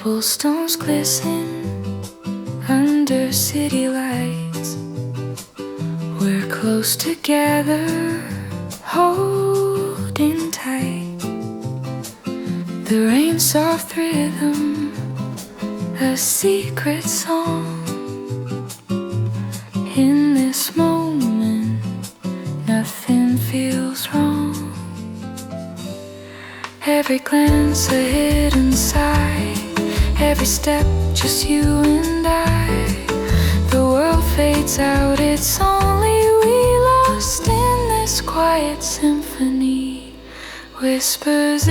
Cobblestones glisten under city lights. We're close together, holding tight. The rain's soft rhythm, a secret song. In this moment, nothing feels wrong. Every glance a hidden sigh, every step just you and I. The world fades out, it's only we lost in this quiet symphony. Whispers